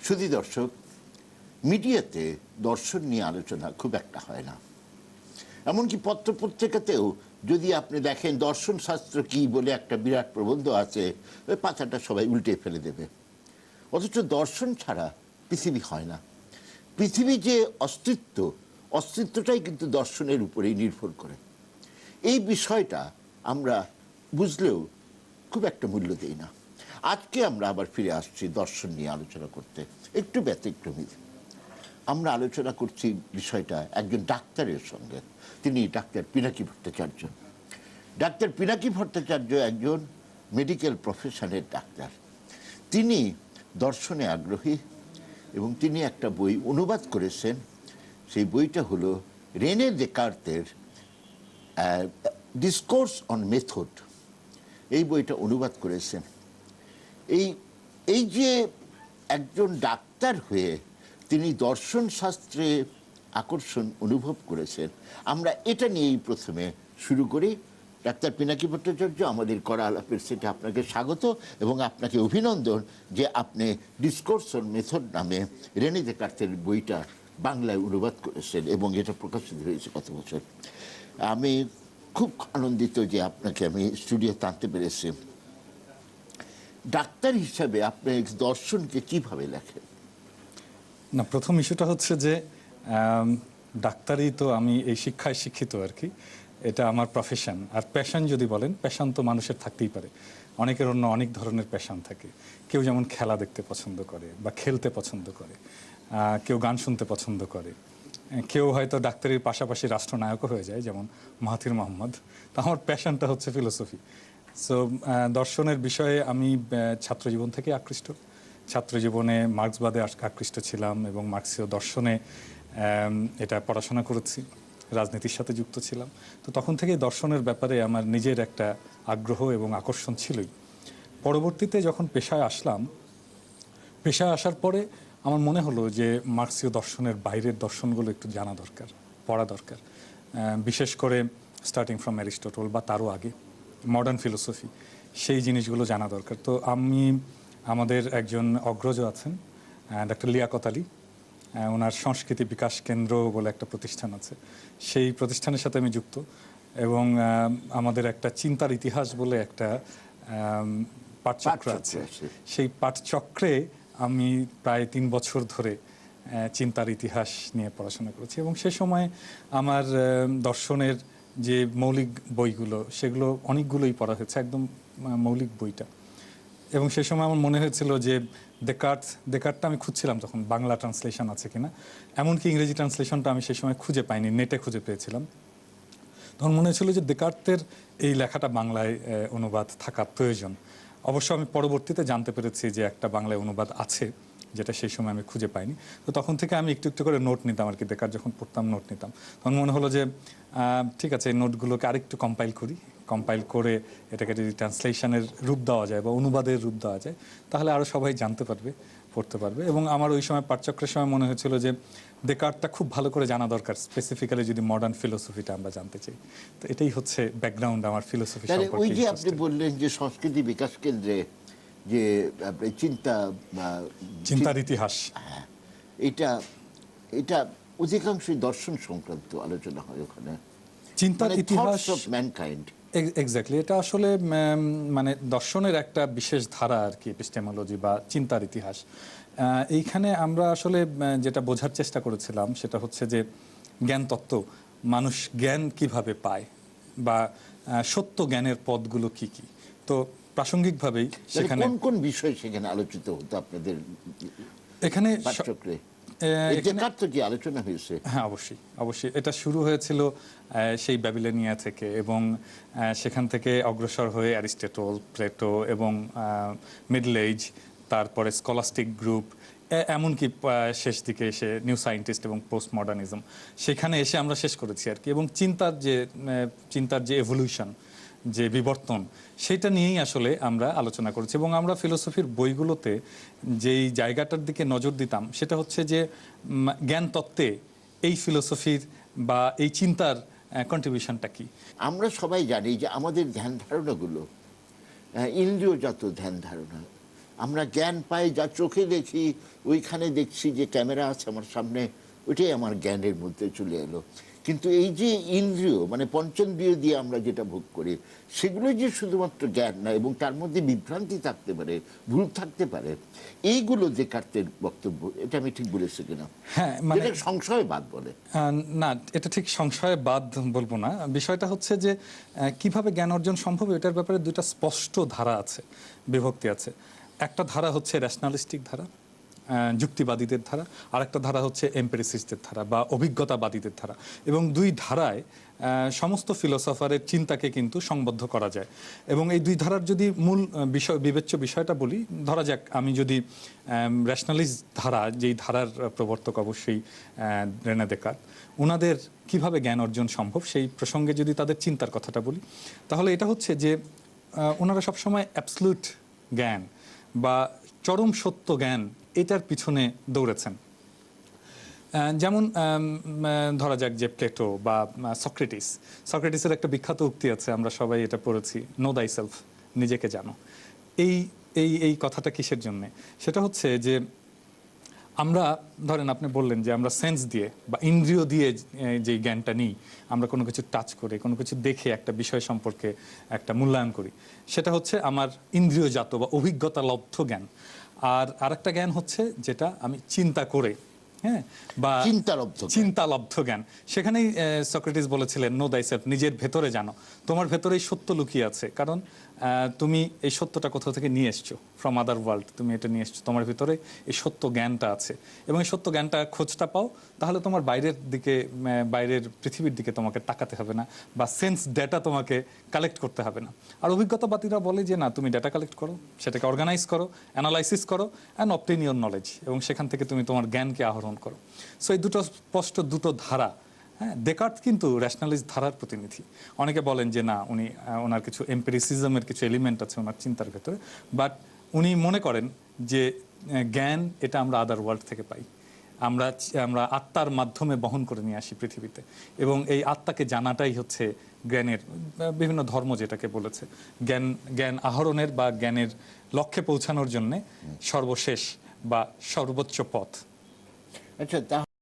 শুধু দর্শক, মিডিয়াতে দর্শন নিয়ে আলোচনা খুব একটা হয় না। এমনকি পত্রপত্রিকাতেও যদি আপনি দেখেন দর্শন শাস্ত্র কি বলে একটা বিরাট প্রবন্ধ আছে, ওই পাতাটা সবাই উল্টে ফেলে দেবে। অথচ দর্শন ছাড়া পৃথিবী হয় না। পৃথিবী যে অস্তিত্বটাই কিন্তু দর্শনের উপরেই নির্ভর করে। এই বিষয়টা আমরা বুঝলেও খুব একটা মূল্য দিই না। আজকে আমরা আবার ফিরে আসছি দর্শন নিয়ে আলোচনা করতে, একটু ব্যতিক্রমী। আমরা আলোচনা করছি বিষয়টা একজন ডাক্তারের সঙ্গে। তিনি ডাক্তার পিনাকি ভট্টাচার্য। ডাক্তার পিনাকি ভট্টাচার্য একজন মেডিকেল প্রফেশনের ডাক্তার। তিনি দর্শনে আগ্রহী এবং তিনি একটা বই অনুবাদ করেছেন। সেই বইটা হলো রেনে দেকার্তের ডিসকোর্স অন মেথড। এই বইটা অনুবাদ করেছেন। এই যে একজন ডাক্তার হয়ে তিনি দর্শন শাস্ত্রে আকর্ষণ অনুভব করেছেন, আমরা এটা নিয়েই প্রথমে শুরু করি। ডাক্তার পিনাকি ভট্টাচার্য, আমাদের করা আলাপের সেটা আপনাকে স্বাগত এবং আপনাকে অভিনন্দন যে আপনি ডিসকোর্স অন মেথড নামে রেনে দেকার্তের বইটা বাংলায় অনুবাদ করেছেন এবং এটা প্রকাশিত হয়েছে গত বছর। আমি খুব আনন্দিত যে আপনাকে আমি স্টুডিওতে আনতে পেরেছি। ডাক্তার হিসাবে আপনি দর্শনকে কিভাবে লেখেন? না, প্রথম ইস্যুটা হচ্ছে যে ডাক্তারি তো আমি এই শিক্ষায় শিক্ষিত আর কি, এটা আমার প্রফেশন। আর প্যাশন যদি বলেন, প্যাশন তো মানুষের থাকতেই পারে। অনেকের অন্য অনেক ধরনের প্যাশন থাকে। কেউ যেমন খেলা দেখতে পছন্দ করে বা খেলতে পছন্দ করে, কেউ গান শুনতে পছন্দ করে, কেউ হয়তো ডাক্তারির পাশাপাশি রাষ্ট্রনায়কও হয়ে যায়, যেমন মাহাথির মোহাম্মদ। তো আমার প্যাশনটা হচ্ছে ফিলোসফি। সো দর্শনের বিষয়ে আমি ছাত্রজীবন থেকে আকৃষ্ট। ছাত্রজীবনে মার্ক্সবাদে আকৃষ্ট ছিলাম এবং মার্ক্সীয় দর্শনে এটা পড়াশোনা করেছি, রাজনীতির সাথে যুক্ত ছিলাম। তো তখন থেকে দর্শনের ব্যাপারে আমার নিজের একটা আগ্রহ এবং আকর্ষণ ছিলই। পরবর্তীতে যখন পেশায় আসলাম, পেশায় আসার পরে আমার মনে হলো যে মার্ক্সীয় দর্শনের বাইরের দর্শনগুলো একটু জানা দরকার, পড়া দরকার। বিশেষ করে স্টার্টিং ফ্রম অ্যারিস্টটল বা তারও আগে মডার্ন ফিলোসফি, সেই জিনিসগুলো জানা দরকার। তো আমাদের একজন অগ্রজ আছেন, ডক্টর লিয়াকত আলী, ওনার সংস্কৃতি বিকাশ কেন্দ্র বলে একটা প্রতিষ্ঠান আছে, সেই প্রতিষ্ঠানের সাথে আমি যুক্ত। এবং আমাদের একটা চিন্তার ইতিহাস বলে একটা পাঠচক্র আছে, সেই পাঠচক্রে আমি প্রায় 3 বছর ধরে চিন্তার ইতিহাস নিয়ে পড়াশোনা করেছি। এবং সে সময় আমার দর্শনের যে মৌলিক বইগুলো, সেগুলো অনেকগুলোই পড়া হয়েছে, একদম মৌলিক বইটা। এবং সে সময় আমার মনে হয়েছিল যে দেকার্তটা আমি খুঁজছিলাম তখন, বাংলা ট্রান্সলেশন আছে কিনা। এমনকি ইংরেজি ট্রান্সলেশনটা আমি সে সময় খুঁজে পাইনি, নেটে খুঁজে পেয়েছিলাম। তখন মনে হয়েছিল যে দেকার্তের এই লেখাটা বাংলায় অনুবাদ থাকা প্রয়োজন। অবশ্য আমি পরবর্তীতে জানতে পেরেছি যে একটা বাংলায় অনুবাদ আছে, যেটা সেই সময় আমি খুঁজে পাইনি। তো তখন থেকে আমি একটু একটু করে নোট নিতাম আর কি, দেকার্ত যখন পড়তাম নোট নিতাম। তখন মনে হলো যে ঠিক আছে, এই নোটগুলোকে আরেকটু কম্পাইল করি, কম্পাইল করে এটাকে যদি ট্রান্সলেশনের রূপ দেওয়া যায় বা অনুবাদের রূপ দেওয়া যায়, তাহলে আরও সবাই জানতে পারবে, পড়তে পারবে। এবং আমার ওই সময় পাঠচক্রের সময় মনে হয়েছিল যে দেকার্তটা খুব ভালো করে জানা দরকার, স্পেসিফিক্যালি যদি মডার্ন ফিলোসফিটা আমরা জানতে চাই। তো এটাই হচ্ছে ব্যাকগ্রাউন্ড আমার ফিলোসফি সম্পর্কে। ওই যে আপনি বললেন যে সংস্কৃতি বিকাশ কেন্দ্রে যে চিন্তার ইতিহাস, হ্যাঁ, এটা অধিকাংশই দর্শন সংক্রান্ত আলোচনা হয় ওখানে, চিন্তার ইতিহাস অফ ম্যানকাইন্ড। এক্স্যাক্টলি, এটা আসলে মানে দর্শনের একটা বিশেষ ধারা আর কি, এপিস্টেমোলজি বা চিন্তার ইতিহাস। এইখানে আমরা আসলে যেটা বোঝার চেষ্টা করেছিলাম সেটা হচ্ছে যে জ্ঞান তত্ত্ব, মানুষ জ্ঞান কিভাবে পায় বা সত্য জ্ঞানের পথগুলো কি কি। তো প্রাসঙ্গিকভাবেই সেখানে কোন কোন বিষয় সেখানে আলোচিত হতো আপনাদের এখানে পাঠচক্রে? কি আলোচনা হয়েছে? হ্যাঁ, অবশ্যই অবশ্যই। এটা শুরু হয়েছিল সেই ব্যাবিলনিয়া থেকে এবং সেখান থেকে অগ্রসর হয়ে অ্যারিস্টটল, প্লেটো এবং মিডল এজ, তারপরে স্কলাস্টিক গ্রুপ, এমনকি শেষ দিকে এসে নিউ সায়েন্টিস্ট এবং পোস্ট মডার্নিজম, সেখানে এসে আমরা শেষ করেছি আর কি। এবং চিন্তার যে এভলিউশন, যে বিবর্তন, সেটা নিয়েই আসলে আমরা আলোচনা করেছি। এবং আমরা ফিলোসফির বইগুলোতে যেই জায়গাটার দিকে নজর দিতাম সেটা হচ্ছে যে জ্ঞান তত্ত্বে এই ফিলোসফির বা এই চিন্তার কন্ট্রিবিউশনটা কি। আমরা সবাই জানি যে আমাদের ধ্যান ধারণাগুলো ইন্দ্রিয়জাত ধ্যান ধারণা। আমরা জ্ঞান পাই যা চোখে দেখি, ওইখানে দেখছি যে ক্যামেরা আছে আমার সামনে, ওইটাই আমার জ্ঞানের মধ্যে চলে এলো। কিন্তু এই যে ইন্দ্রিয় মানে পঞ্চেন্দ্রিয় দিয়ে আমরা যেটা ভোগ করি, সেগুলো যে শুধুমাত্র জ্ঞান না, এবং তার মধ্যে বিভ্রান্তি থাকতে পারে, ভুল থাকতে পারে, এইগুলো দেকার্তের বক্তব্য। এটা আমি ঠিক বলেছি কিনা? হ্যাঁ, মানে এটা সংশয়বাদ বলে। না, এটা ঠিক সংশয়বাদ বলবো না। বিষয়টা হচ্ছে যে কিভাবে জ্ঞান অর্জন সম্ভব, এটার ব্যাপারে দুইটা স্পষ্ট ধারা আছে, বিভক্তি আছে। একটা ধারা হচ্ছে ন্যাশনালিস্টিক ধারা, যুক্তিবাদীদের ধারা, আর একটা ধারা হচ্ছে এম্পিরিসিস্টদের ধারা বা অভিজ্ঞতাবাদীদের ধারা। এবং দুই ধারায় সমস্ত ফিলোসফারের চিন্তাকে কিন্তু সংবদ্ধ করা যায়। এবং এই দুই ধারার যদি মূল বিবেচ্য বিষয়টা বলি, ধরা যাক আমি যদি ন্যাশনালিস্ট ধারা, যেই ধারার প্রবর্তক অবশ্যই রেনে দেকার্ত, ওনাদের কিভাবে জ্ঞান অর্জন সম্ভব সেই প্রসঙ্গে যদি তাদের চিন্তার কথাটা বলি, তাহলে এটা হচ্ছে যে ওনারা সবসময় অ্যাবসলিউট জ্ঞান বা চরম সত্য জ্ঞান এটার পিছনে দৌড়েছেন। যেমন ধরা যাক যে প্লেটো বা সক্রেটিসের একটা বিখ্যাত উক্তি আছে, আমরা সবাই এটা পড়েছি, নো দাই সেলফ, নিজেকে জানো। এই এই এই কথাটা কিসের জন্যে? সেটা হচ্ছে যে আমরা ধরেন আপনি বললেন যে আমরা সেন্স দিয়ে বা ইন্দ্রিয় দিয়ে যে জ্ঞানটা নিই, আমরা কোনো কিছু টাচ করে, কোনো কিছু দেখে একটা বিষয় সম্পর্কে একটা মূল্যায়ন করি, সেটা হচ্ছে আমার ইন্দ্রিয়জাত বা অভিজ্ঞতালব্ধ জ্ঞান। আর আরেকটা জ্ঞান হচ্ছে যেটা আমি চিন্তা করে, হ্যাঁ, বা চিন্তালব্ধ জ্ঞান। সেখানেই সক্রেটিস বলেছিলেন নো দাই সেলফ, নিজের ভেতরে জানো, তোমার ভেতরেই সত্য লুকিয়ে আছে। কারণ তুমি এই সত্যটা কোথাও থেকে নিয়ে এসছো, ফ্রম আদার ওয়ার্ল্ড, তুমি এটা নিয়ে এসছো, তোমার ভিতরে এই সত্য জ্ঞানটা আছে। এবং এই সত্য জ্ঞানটা খোঁজটা পাও, তাহলে তোমার বাইরের দিকে, বাইরের পৃথিবীর দিকে তোমাকে তাকাতে হবে না, বা সেন্স ডেটা তোমাকে কালেক্ট করতে হবে না। আর অভিজ্ঞতাবাদীরা বলে যে না, তুমি ডেটা কালেক্ট করো, সেটাকে অর্গানাইজ করো, অ্যানালাইসিস করো, অ্যান্ড অবটেইন ইওর নলেজ, এবং সেখান থেকে তুমি তোমার জ্ঞানকে আহরণ করো। সো এই দুটো স্পষ্ট দুটো ধারা। হ্যাঁ, দেকার্ত কিন্তু ন্যাশনালিস্ট ধারার প্রতিনিধি। অনেকে বলেন যে না, উনি ওনার কিছু এম্পিরিসিজমের কিছু এলিমেন্ট আছে ওনার চিন্তার ভেতরে, বাট উনি মনে করেন যে জ্ঞান এটা আমরা আদার ওয়ার্ল্ড থেকে পাই, আমরা আত্মার মাধ্যমে বহন করে নিয়ে আসি পৃথিবীতে। এবং এই আত্মাকে জানাটাই হচ্ছে জ্ঞানের, বিভিন্ন ধর্ম যেটাকে বলেছে জ্ঞান আহরণের বা জ্ঞানের লক্ষ্যে পৌঁছানোর জন্য সর্বশেষ বা সর্বোচ্চ পথ। আচ্ছা,